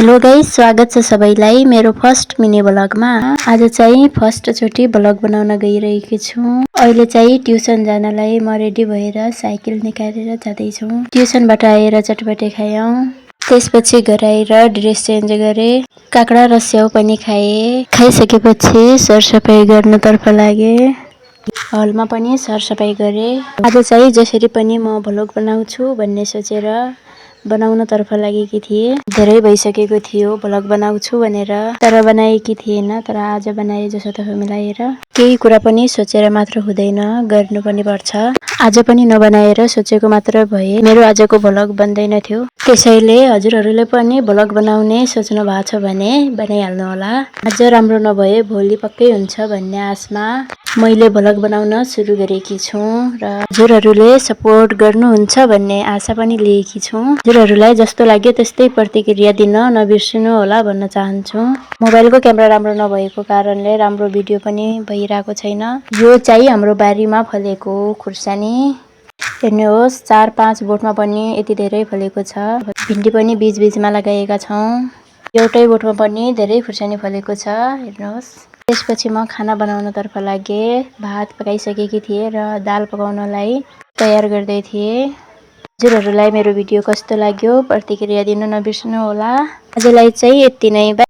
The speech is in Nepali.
हेलो गाइस, स्वागत छ सबैलाई मेरो फर्स्ट मिनी ब्लगमा। आज चाहिँ फर्स्ट चोटी ब्लग बनाउन गइरहेकी छु। अहिले चाहिँ ट्युसन जानलाई म रेडी भएर साइकल निकालेर जाँदै छु। ट्युसनबाट आएर चटपटे खायौं। त्यसपछि घर आएर ड्रेस चेन्ज गरे, काकडा र स्याउ पनि खाए। खाइसकेपछि सरसफाई गर्नतर्फ लागे। हलमा पनि सरसफाई गरे। आज चाहिँ जसरी पनि म ब्लग बनाउँछु भन्ने सोचेर बनाउन तर्फ लागेकी थिए। धेरै भइसकेको थियो ब्लग बनाउँछु भनेर, तर बनाएकी थिएन। तर आज बनाए जसोतसो मिलाएर। केही कुरा पनि सोचेर मात्र हुँदैन, गर्नु पनि पर्छ। आज पनि नबनाएर सोचेको मात्र भए मेरो आजको ब्लग बन्दैन थियो। त्यसैले हजुरहरूले पनि ब्लग बनाउने सोच्नु भएको छ भने बनाइहाल्नु होला। आज राम्रो नभए भोलि पक्कै हुन्छ भन्ने आशमा मैले ब्लग बनाउन सुरु गरेकी छु र हजुरहरूले सपोर्ट गर्नुहुन्छ भन्ने आशा पनि लिएकी छु। हजुरहरूलाई जस्तो लाग्यो त्यस्तै प्रतिक्रिया दिन नबिर्सिनु होला भन्न चाहन्छु। मोबाइलको क्यामेरा राम्रो नभएको कारणले राम्रो भिडियो पनि भइरहेको छैन। यो चाहिँ हाम्रो बारीमा फलेको खुर्सानी हेर्नुहोस्, 4-5 बोटमा पनि यति धेरै फलेको छ। भिन्डी पनि बीचमा लगाएका छौं। एउटै बोटमा पनि धेरै खुर्सानी फलेको छ, हेर्नुहोस्। त्यसपछि म खाना बनाउन तर्फ लागे। भात पकाइसकेकी थिए र दाल पकाउनलाई तयार गर्दै थिए। हजुरहरूलाई मेरो भिडियो कस्तो लाग्यो प्रतिक्रिया दिन नबिर्सनु होला। आजलाई चाहिँ यति नै।